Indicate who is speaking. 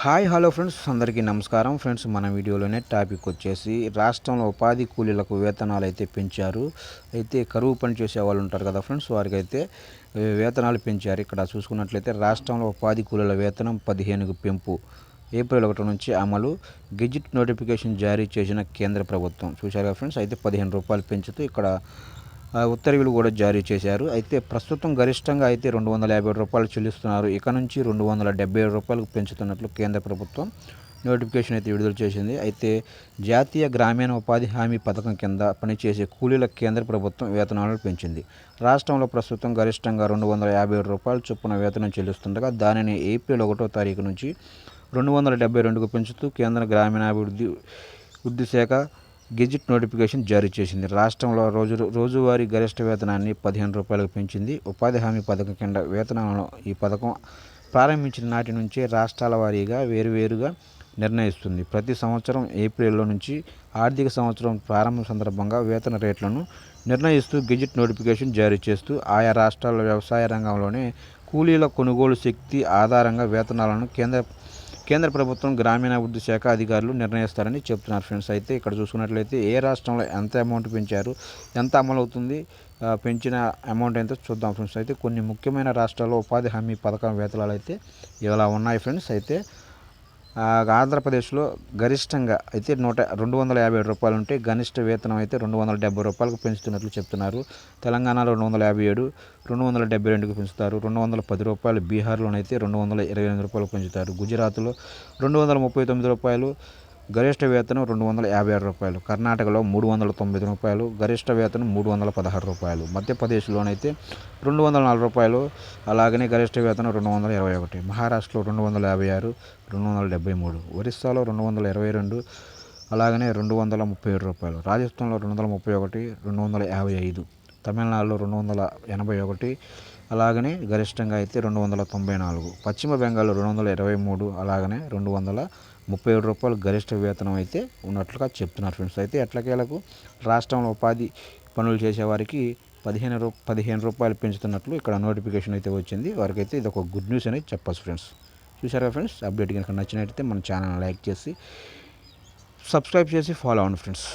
Speaker 1: Hi hello friends, అందరికీ నమస్కారం. Friends, మన వీడియోలోనే టాపిక్ వచ్చేసి రాష్ట్రంలో ఉపాధి కూలీలకు వేతనాలు అయితే పెంచారు. అయితే కరువు పని చేసే వాళ్ళు ఉంటారు కదా ఫ్రెండ్స్, వారికి అయితే వేతనాలు పెంచారు. ఇక్కడ చూసుకున్నట్లయితే రాష్ట్రంలో ఉపాధి కూలీల వేతనం 15కు పెంపు ఏప్రిల్ 1 నుంచి అమలు. గెజిట్ నోటిఫికేషన్ జారీ చేసిన కేంద్ర ప్రభుత్వం. చూశారు కదా ఫ్రెండ్స్, అయితే 15 రూపాయలు పెంచుతూ ఇక్కడ ఉత్తర్వులు కూడా జారీ చేశారు. అయితే ప్రస్తుతం గరిష్టంగా అయితే 250 రూపాయలు చెల్లిస్తున్నారు. ఇక నుంచి 277 రూపాయలకు పెంచుతున్నట్లు కేంద్ర ప్రభుత్వం నోటిఫికేషన్ అయితే విడుదల చేసింది. అయితే జాతీయ గ్రామీణ ఉపాధి హామీ పథకం కింద పనిచేసే కూలీల కేంద్ర ప్రభుత్వం వేతనాలను పెంచింది. రాష్ట్రంలో ప్రస్తుతం గరిష్టంగా 257 రూపాయల చొప్పున వేతనం చెల్లిస్తుండగా దానిని ఏప్రిల్ 1వ తారీఖు నుంచి 272కు పెంచుతూ కేంద్ర గ్రామీణాభివృద్ధి శాఖ గెజిట్ నోటిఫికేషన్ జారీ చేసింది. రాష్ట్రంలో రోజువారీ గరిష్ట వేతనాన్ని 15 రూపాయలకు పెంచింది. ఉపాధి హామీ పథకం కింద వేతనాలను ఈ పథకం ప్రారంభించిన నాటి నుంచే రాష్ట్రాల వారీగా వేరువేరుగా నిర్ణయిస్తుంది. ప్రతి సంవత్సరం ఏప్రిల్లో నుంచి ఆర్థిక సంవత్సరం ప్రారంభం సందర్భంగా వేతన రేట్లను నిర్ణయిస్తూ గెజిట్ నోటిఫికేషన్ జారీ చేస్తూ ఆయా రాష్ట్రాల వ్యవసాయ రంగంలోనే కూలీల కొనుగోలు శక్తి ఆధారంగా వేతనాలను కేంద్ర ప్రభుత్వం గ్రామీణాభివృద్ధి శాఖ అధికారులు నిర్ణయిస్తారని చెప్తున్నారు ఫ్రెండ్స్. అయితే ఇక్కడ చూసుకున్నట్లయితే ఏ రాష్ట్రంలో ఎంత అమౌంట్ పెంచారు, ఎంత అమలవుతుంది, పెంచిన అమౌంట్ ఎంతో చూద్దాం ఫ్రెండ్స్. అయితే కొన్ని ముఖ్యమైన రాష్ట్రాల్లో ఉపాధి హామీ పథకం వేతనాలు అయితే ఇలా ఉన్నాయి ఫ్రెండ్స్. అయితే ఆంధ్రప్రదేశ్లో గరిష్టంగా అయితే 257 రూపాయలు ఉంటే గరిష్ట వేతనం అయితే 270 రూపాయలకు పెంచుతున్నట్లు చెప్తున్నారు. తెలంగాణలో 257, 272కు పెంచుతారు. 210 రూపాయలు బీహార్లోనైతే 228 రూపాయలకు పెంచుతారు. గుజరాత్లో 239 రూపాయలు గరిష్ట వేతనం 256 రూపాయలు. కర్ణాటకలో 390 రూపాయలు గరిష్ట వేతనం 316 రూపాయలు. మధ్యప్రదేశ్లోనైతే 204 రూపాయలు, అలాగనే గరిష్ట వేతనం 221. మహారాష్ట్రలో 256, 273. ఒరిస్సాలో 222, అలాగనే 237 రూపాయలు. రాజస్థాన్లో 231, 255. తమిళనాడులో 281, అలాగనే గరిష్టంగా అయితే 294. పశ్చిమ బెంగాల్లో 223, అలాగనే 237 రూపాయలు గరిష్ట వేతనం అయితే ఉన్నట్లుగా చెప్తున్నారు ఫ్రెండ్స్. అయితే ఎట్లకేలకు రాష్ట్రంలో ఉపాధి పనులు చేసేవారికి 15 రూపాయలు పెంచుతున్నట్లు ఇక్కడ నోటిఫికేషన్ అయితే వచ్చింది. వారికైతే ఇది ఒక గుడ్ న్యూస్ అనేది చెప్పచ్చు ఫ్రెండ్స్. చూసారా ఫ్రెండ్స్, అప్డేట్ కనుక నచ్చినట్లయితే మన ఛానల్ లైక్ చేసి సబ్స్క్రైబ్ చేసి ఫాలో అవ్వండి ఫ్రెండ్స్.